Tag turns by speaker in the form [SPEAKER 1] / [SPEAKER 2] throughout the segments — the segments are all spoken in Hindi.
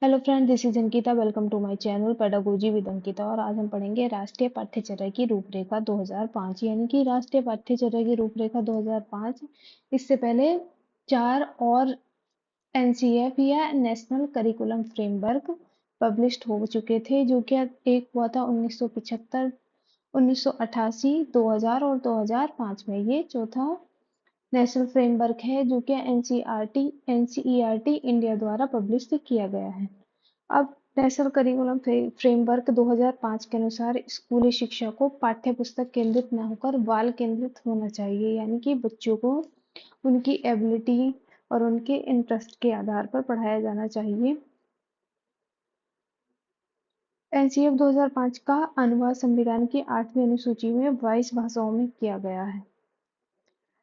[SPEAKER 1] Hello friend, this is Ankita. Welcome to my channel pedagogy with Ankita. और आज हम पढ़ेंगे राष्ट्रीय पाठ्यचर्या की रूपरेखा 2005, यानी कि राष्ट्रीय पाठ्यचर्या की रूपरेखा 2005। इससे पहले 4 और एनसीएफ या नेशनल करिकुलम फ्रेमवर्क पब्लिश्ड हो चुके थे, जो कि एक हुआ था 1975, 1988, 2000 और 2005 में। ये चौथा नेशनल फ्रेमवर्क है जो कि एनसीईआरटी इंडिया द्वारा पब्लिश किया गया है। अब नेशनल करिकुलम फ्रेमवर्क 2005 के अनुसार स्कूली शिक्षा को पाठ्य पुस्तक केंद्रित न होकर बाल केंद्रित होना चाहिए, यानी कि बच्चों को उनकी एबिलिटी और उनके इंटरेस्ट के आधार पर पढ़ाया जाना चाहिए। एनसीएफ 2005 का अनुवाद संविधान की 8वीं अनुसूची में 22 भाषाओं में किया गया है।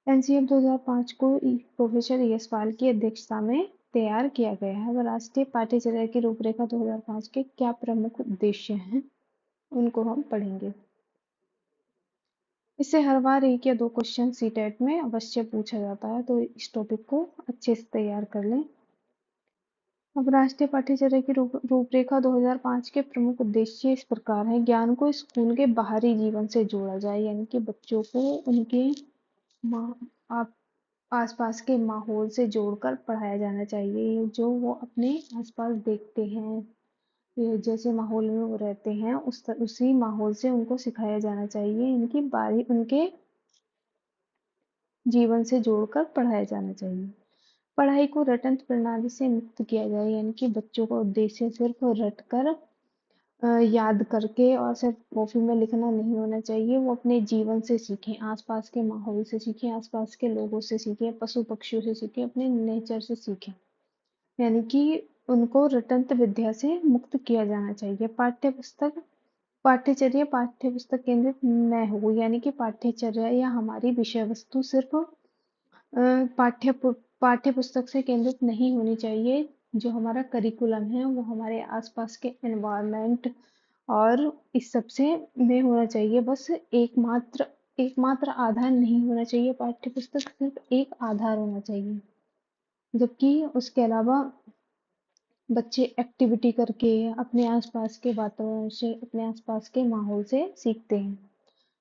[SPEAKER 1] एनसीएफ 2005 को प्रोफेसर यशपाल की अध्यक्षता में तैयार किया गया है। राष्ट्रीय पाठ्यचर्या की रूपरेखा 2005 के क्या प्रमुख उद्देश्य हैं, उनको हम पढ़ेंगे। इससे हर बार 1 या 2 क्वेश्चन सीटेट में अवश्य पूछा जाता है, तो इस टॉपिक को अच्छे से तैयार कर लें। अब राष्ट्रीय पाठ्यचर्या की रूपरेखा 2005 के प्रमुख उद्देश्य इस प्रकार है। ज्ञान को स्कूल के बाहरी जीवन से जोड़ा जाए, यानी कि बच्चों को उनके आसपास के माहौल से जोड़कर पढ़ाया जाना चाहिए। जो वो अपने आसपास देखते हैं, जैसे माहौल में वो रहते हैं, उसी माहौल से उनको सिखाया जाना चाहिए। इनकी बारी उनके जीवन से जोड़कर पढ़ाया जाना चाहिए। पढ़ाई को रटन प्रणाली से मुक्त किया जाए, यानी कि बच्चों का उद्देश्य सिर्फ रट कर याद करके और सिर्फ कॉपी में लिखना नहीं होना चाहिए। वो अपने जीवन से सीखें, आसपास के माहौल से सीखें, आसपास के लोगों से सीखें, पशु पक्षियों से सीखें, अपने नेचर से सीखें। यानी कि उनको रटंत विद्या से मुक्त किया जाना चाहिए। पाठ्यचर्या पाठ्य पुस्तक केंद्रित न हो, यानी कि पाठ्यचर्या या हमारी विषय वस्तु सिर्फ पाठ्य पुस्तक से केंद्रित नहीं होनी चाहिए। जो हमारा करिकुलम है वो हमारे आसपास के एनवायरनमेंट और इस सब से में होना चाहिए। बस एकमात्र आधार नहीं होना चाहिए। पाठ्य पुस्तक सिर्फ एक आधार होना चाहिए, जबकि उसके अलावा बच्चे एक्टिविटी करके अपने आसपास के वातावरण से, अपने आसपास के माहौल से सीखते हैं।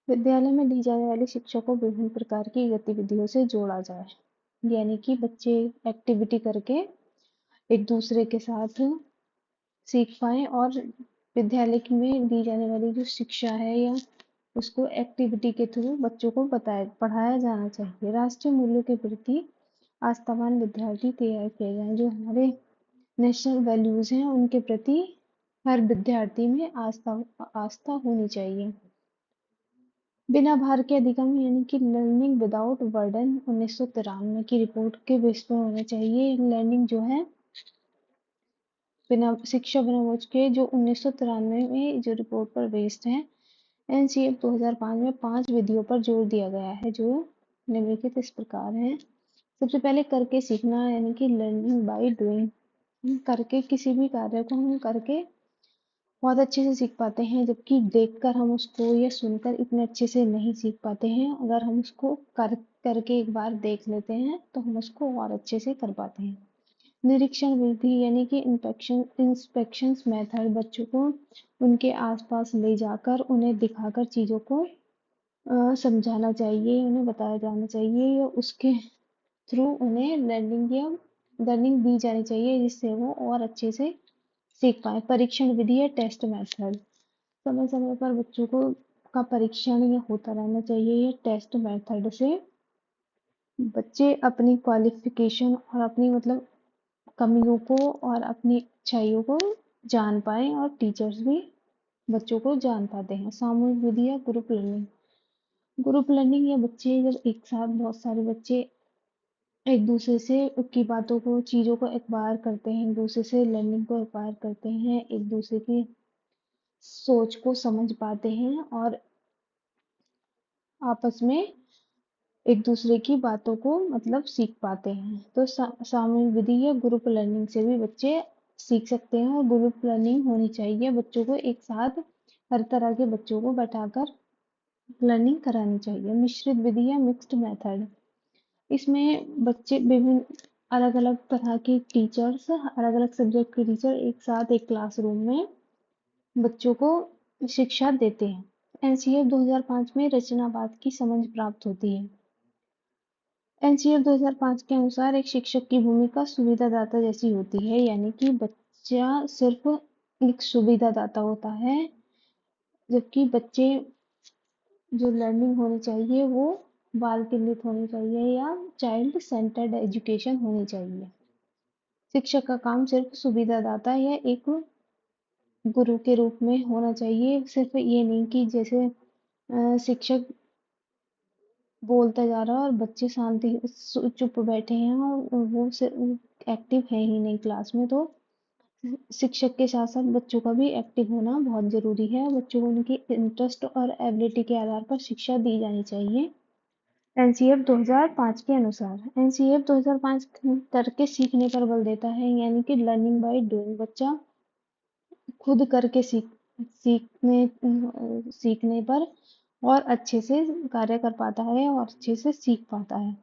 [SPEAKER 1] विद्यालय में दी जाने वाली शिक्षा को विभिन्न प्रकार की गतिविधियों से जोड़ा जाए, यानी कि बच्चे एक्टिविटी करके एक दूसरे के साथ सीख पाए और विद्यालय में दी जाने वाली जो शिक्षा है या उसको एक्टिविटी के थ्रू बच्चों को पढ़ाया जाना चाहिए। राष्ट्रीय मूल्यों के प्रति आस्थावान विद्यार्थी तैयार किए जाएं। जो हमारे नेशनल वैल्यूज हैं उनके प्रति हर विद्यार्थी में आस्था होनी चाहिए। बिना भार के अधिगम, यानी कि लर्निंग विदाउट बर्डन 1993 की रिपोर्ट के बेस पर होना चाहिए। लर्निंग जो है बिना शिक्षा बिना बोझ के, जो 1993 में जो रिपोर्ट पर बेस्ड है। एनसीएफ 2005 में 5 विधियों पर जोर दिया गया है, जो निम्नलिखित इस प्रकार है। सबसे पहले करके सीखना, यानी कि लर्निंग बाय डूइंग। करके किसी भी कार्य को हम करके बहुत अच्छे से सीख पाते हैं, जबकि देखकर हम उसको या सुनकर इतने अच्छे से नहीं सीख पाते हैं। अगर हम उसको करके एक बार देख लेते हैं तो हम उसको और अच्छे से कर पाते हैं। निरीक्षण विधि, यानी कि इंस्पेक्शन मेथड। बच्चों को उनके आसपास ले जाकर उन्हें दिखाकर चीजों को समझाना चाहिए, उन्हें बताया जाना चाहिए, या उसके थ्रू उन्हें लर्निंग दी जानी चाहिए, जिससे वो और अच्छे से सीख पाए। परीक्षण विधि या टेस्ट मेथड। समय समय पर बच्चों को का परीक्षण या होता रहना चाहिए। या टेस्ट मेथड से बच्चे अपनी क्वालिफिकेशन और अपनी कमियों को और अपनी अच्छाइयों को जान पाए, और टीचर्स भी बच्चों को जान पाते हैं। सामूहिक विधि या ग्रुप लर्निंग, या बच्चे जब एक साथ बहुत सारे बच्चे एक दूसरे से की बातों को, चीजों को एक्वायर करते हैं, एक दूसरे से लर्निंग को एक्वायर करते हैं, एक दूसरे की सोच को समझ पाते हैं और आपस में एक दूसरे की बातों को सीख पाते हैं। तो सामूहिक विधि या ग्रुप लर्निंग से भी बच्चे सीख सकते हैं, और ग्रुप लर्निंग होनी चाहिए। बच्चों को एक साथ हर तरह के बच्चों को बैठाकर लर्निंग करानी चाहिए। मिश्रित विधि या मिक्स्ड मेथड। इसमें बच्चे विभिन्न अलग अलग तरह के टीचर्स, अलग अलग सब्जेक्ट के टीचर एक साथ एक क्लासरूम में बच्चों को शिक्षा देते हैं। एनसीएफ 2005 में रचनावाद की समझ प्राप्त होती है। एनसीएफ 2005 के अनुसार एक शिक्षक की भूमिका सुविधादाता जैसी होती है, यानी कि बच्चा सिर्फ एक सुविधादाता होता है, जबकि बच्चे जो लर्निंग होनी चाहिए वो बाल केंद्रित होनी चाहिए या चाइल्ड सेंटर्ड एजुकेशन होनी चाहिए। शिक्षक का काम सिर्फ सुविधादाता या एक गुरु के रूप में होना चाहिए। सिर्फ ये नहीं कि जैसे शिक्षक बोलता जा रहा है और बच्चे शांति चुप बैठे हैं और वो एक्टिव है ही नहीं क्लास में। तो शिक्षक के साथ साथ बच्चों का भी एक्टिव होना बहुत जरूरी है। बच्चों को उनकी इंटरेस्ट और एबिलिटी के आधार पर शिक्षा दी जानी चाहिए। एनसीएफ 2005 के अनुसार एनसीएफ 2005 करके सीखने पर बल देता है, यानी कि लर्निंग बाय डूइंग। बच्चा खुद करके सीखने पर और अच्छे से कार्य कर पाता है और अच्छे से सीख पाता है।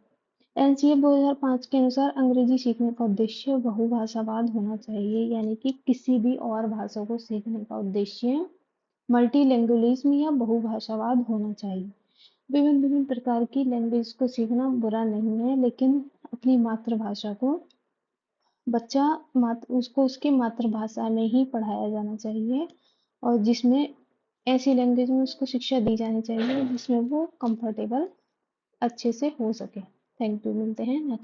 [SPEAKER 1] एनसीएफ 2005 के अनुसार अंग्रेजी सीखने का उद्देश्य बहुभाषावाद होना चाहिए, यानी कि किसी भी और भाषा को सीखने का उद्देश्य मल्टीलैंग्वेलिज्म या बहुभाषावाद होना चाहिए। विभिन्न विभिन्न प्रकार की लैंग्वेज को सीखना बुरा नहीं है, लेकिन अपनी मातृभाषा को बच्चा उसको उसकी मातृभाषा में ही पढ़ाया जाना चाहिए और जिसमें ऐसी लैंग्वेज में उसको शिक्षा दी जानी चाहिए जिसमें वो कंफर्टेबल अच्छे से हो सके। Thank you. मिलते हैं नेक्स्ट।